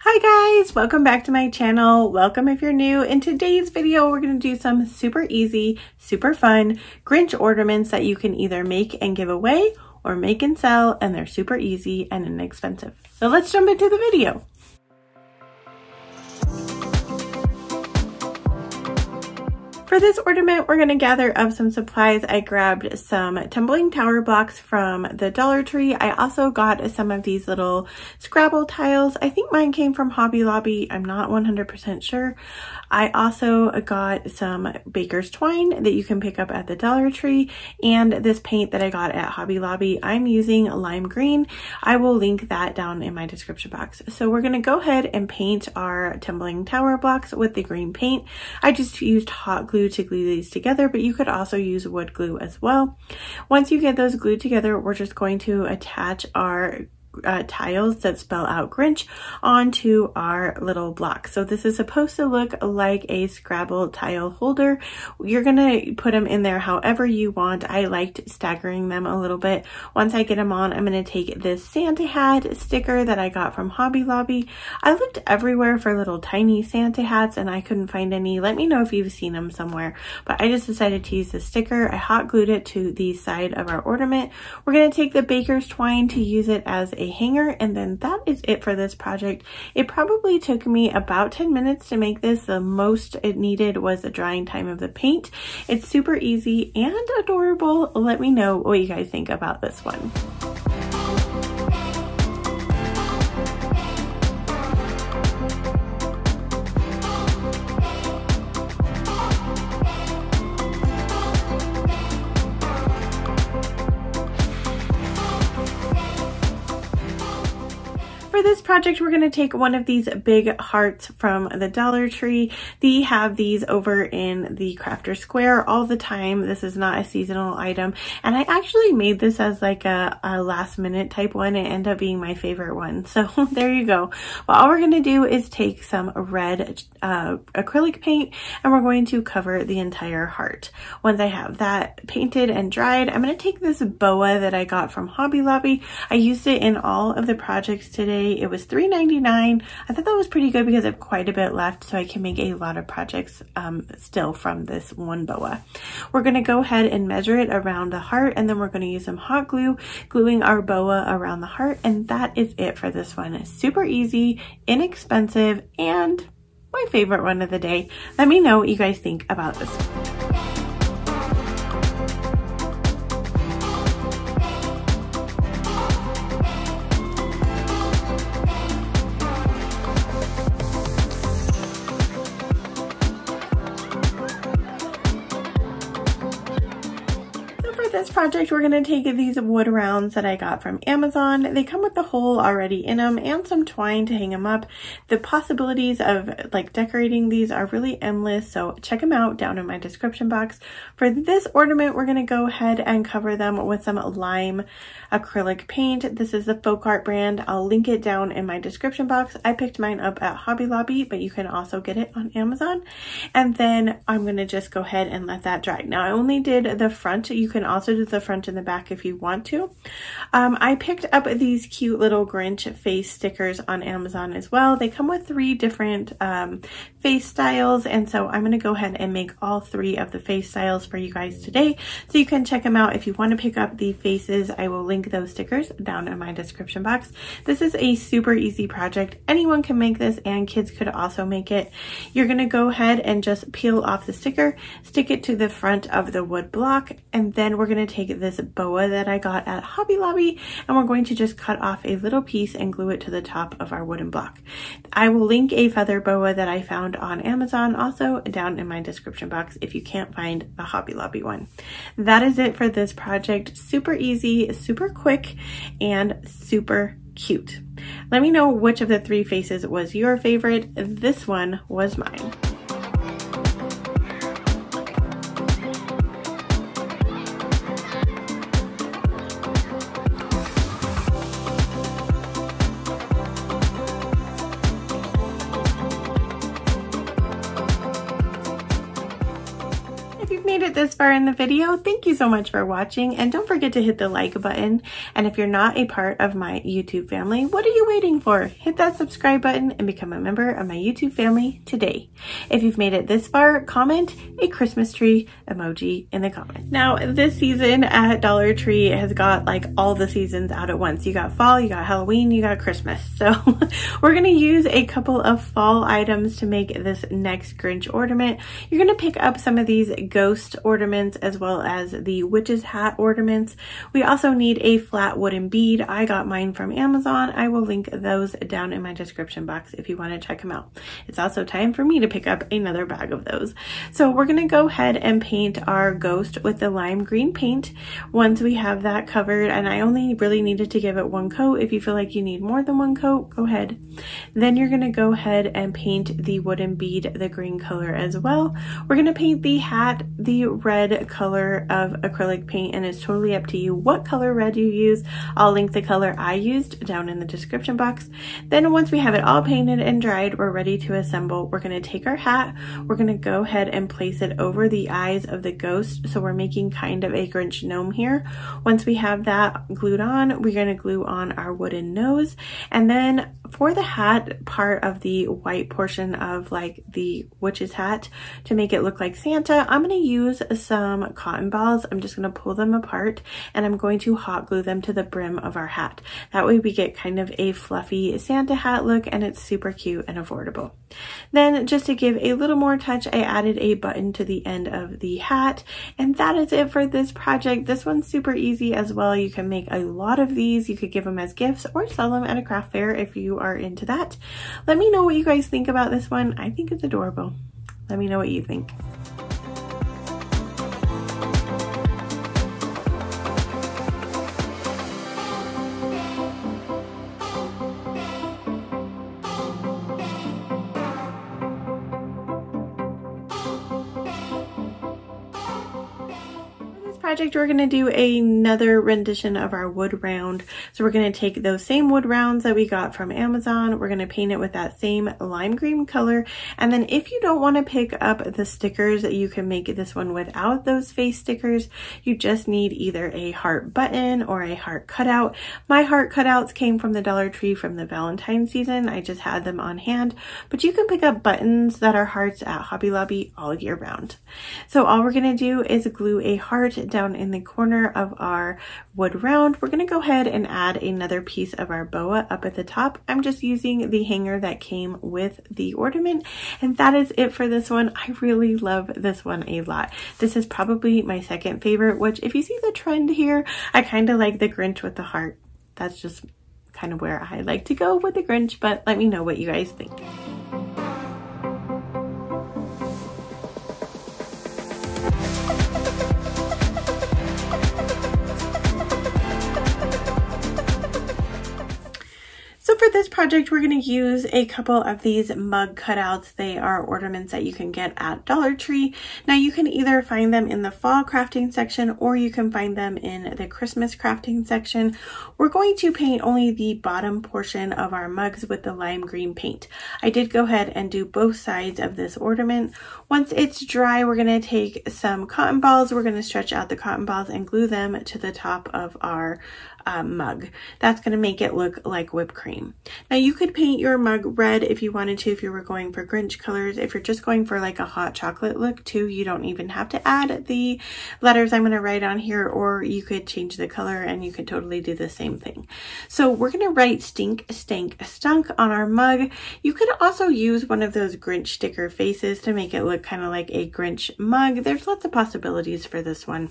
Hi guys, welcome back to my channel. Welcome if you're new. In today's video, we're going to do some super easy, super fun Grinch ornaments that you can either make and give away or make and sell, and they're super easy and inexpensive. So let's jump into the video. For this ornament, we're going to gather up some supplies. I grabbed some tumbling tower blocks from the Dollar Tree. I also got some of these little Scrabble tiles. I think mine came from Hobby Lobby. I'm not 100% sure. I also got some baker's twine that you can pick up at the Dollar Tree, and this paint that I got at Hobby Lobby. I'm using lime green. I will link that down in my description box. So we're going to go ahead and paint our tumbling tower blocks with the green paint. I just used hot glue to glue these together, but you could also use wood glue as well. Once you get those glued together, we're just going to attach our tiles that spell out Grinch onto our little blocks. So this is supposed to look like a Scrabble tile holder. You're gonna put them in there however you want. I liked staggering them a little bit. Once I get them on, I'm gonna take this Santa hat sticker that I got from Hobby Lobby. I looked everywhere for little tiny Santa hats and I couldn't find any. Let me know if you've seen them somewhere, but I just decided to use the sticker. I hot glued it to the side of our ornament. We're gonna take the baker's twine to use it as a hanger, and then that is it for this project. It probably took me about 10 minutes to make this. The most it needed was the drying time of the paint. It's super easy and adorable. Let me know what you guys think about this one. For this project, we're going to take one of these big hearts from the Dollar Tree. They have these over in the Crafter Square all the time. This is not a seasonal item, and I actually made this as like a last minute type one. It ended up being my favorite one, so there you go. Well, all we're going to do is take some red acrylic paint, and we're going to cover the entire heart. Once I have that painted and dried, I'm going to take this boa that I got from Hobby Lobby. I used it in all of the projects today. It was $3.99. I thought that was pretty good because I have quite a bit left, so I can make a lot of projects still from this one boa. We're going to go ahead and measure it around the heart, and then we're going to use some hot glue, gluing our boa around the heart, and that is it for this one. It's super easy, inexpensive, and my favorite one of the day. Let me know what you guys think about this one. This project, we're going to take these wood rounds that I got from Amazon. They come with the hole already in them and some twine to hang them up. The possibilities of like decorating these are really endless, so check them out down in my description box. For this ornament, we're going to go ahead and cover them with some lime acrylic paint. This is the Folk Art brand. I'll link it down in my description box. I picked mine up at Hobby Lobby, but you can also get it on Amazon. And then I'm going to just go ahead and let that dry. Now I only did the front. You can also do the front and the back if you want to. I picked up these cute little Grinch face stickers on Amazon as well. They come with 3 different face styles, and so I'm going to go ahead and make all 3 of the face styles for you guys today, so you can check them out. If you want to pick up the faces, I will link those stickers down in my description box. This is a super easy project. Anyone can make this, and kids could also make it. You're going to go ahead and just peel off the sticker, stick it to the front of the wood block, and then we're going to take this boa that I got at Hobby Lobby, and we're going to just cut off a little piece and glue it to the top of our wooden block. I will link a feather boa that I found on Amazon also down in my description box if you can't find a Hobby Lobby one. That is it for this project. Super easy, super quick, and super cute. Let me know which of the 3 faces was your favorite. This one was mine. made it this far in the video, thank you so much for watching, and don't forget to hit the like button. And if you're not a part of my YouTube family, what are you waiting for? Hit that subscribe button and become a member of my YouTube family today. If you've made it this far, comment a Christmas tree emoji in the comments. Now, this season at Dollar Tree has got like all the seasons out at once. You got fall, you got Halloween, you got Christmas. So we're gonna use a couple of fall items to make this next Grinch ornament. You're gonna pick up some of these ghost ornaments as well as the witch's hat ornaments. We also need a flat wooden bead. I got mine from Amazon. I will link those down in my description box if you want to check them out. It's also time for me to pick up another bag of those. So we're gonna go ahead and paint our ghost with the lime green paint. Once we have that covered, and I only really needed to give it one coat. If you feel like you need more than one coat, go ahead. Then you're gonna go ahead and paint the wooden bead the green color as well. We're gonna paint the hat the red color of acrylic paint, and it's totally up to you what color red you use. I'll link the color I used down in the description box. Then once we have it all painted and dried, we're ready to assemble. We're gonna take our hat, we're gonna go ahead and place it over the eyes of the ghost, so we're making kind of a Grinch gnome here. Once we have that glued on, we're gonna glue on our wooden nose, and then for the hat part of the white portion of like the witch's hat, to make it look like Santa, I'm going to use some cotton balls. I'm just going to pull them apart and I'm going to hot glue them to the brim of our hat. That way we get kind of a fluffy Santa hat look, and it's super cute and affordable. Then just to give a little more touch, I added a button to the end of the hat, and that is it for this project. This one's super easy as well. You can make a lot of these. You could give them as gifts or sell them at a craft fair if you are into that. Let me know what you guys think about this one. I think it's adorable. Let me know what you think. Project, we're going to do another rendition of our wood round. So we're going to take those same wood rounds that we got from Amazon. We're going to paint it with that same lime green color. And then if you don't want to pick up the stickers, you can make this one without those face stickers. You just need either a heart button or a heart cutout. My heart cutouts came from the Dollar Tree from the Valentine's season. I just had them on hand, but you can pick up buttons that are hearts at Hobby Lobby all year round. So all we're going to do is glue a heart down in the corner of our wood round. We're going to go ahead and add another piece of our boa up at the top. I'm just using the hanger that came with the ornament, and that is it for this one. I really love this one a lot. This is probably my second favorite, which if you see the trend here, I kind of like the Grinch with the heart. That's just kind of where I like to go with the Grinch, but let me know what you guys think. For this project, we're going to use a couple of these mug cutouts. They are ornaments that you can get at Dollar Tree. Now you can either find them in the fall crafting section or you can find them in the Christmas crafting section. We're going to paint only the bottom portion of our mugs with the lime green paint. I did go ahead and do both sides of this ornament. Once it's dry, we're going to take some cotton balls. We're going to stretch out the cotton balls and glue them to the top of our mug. That's going to make it look like whipped cream. Now you could paint your mug red if you wanted to, if you were going for Grinch colors. If you're just going for like a hot chocolate look too, you don't even have to add the letters I'm going to write on here, or you could change the color and you could totally do the same thing. So we're going to write stink, stank, stunk on our mug. You could also use one of those Grinch sticker faces to make it look kind of like a Grinch mug. There's lots of possibilities for this one.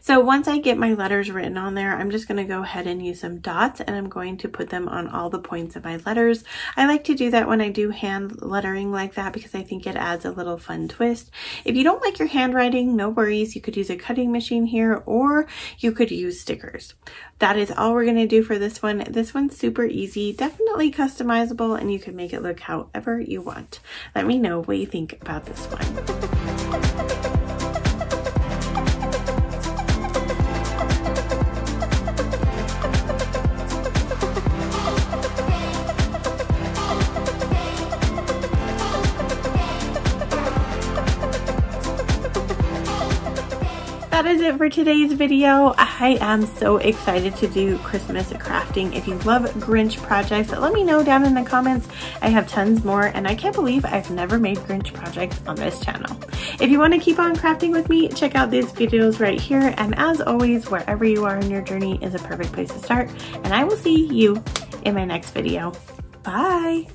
So once I get my letters written on there, I'm just going to go ahead and use some dots, and I'm going to put them on all the points of my letters. I like to do that when I do hand lettering like that because I think it adds a little fun twist. If you don't like your handwriting, no worries. You could use a cutting machine here, or you could use stickers. That is all we're going to do for this one. This one's super easy, definitely customizable, and you can make it look however you want. Let me know what you think about this one. that is it for today's video. I am so excited to do Christmas crafting. If you love Grinch projects, let me know down in the comments. I have tons more, and I can't believe I've never made Grinch projects on this channel. If you want to keep on crafting with me, check out these videos right here, and as always, wherever you are in your journey is a perfect place to start, and I will see you in my next video. Bye!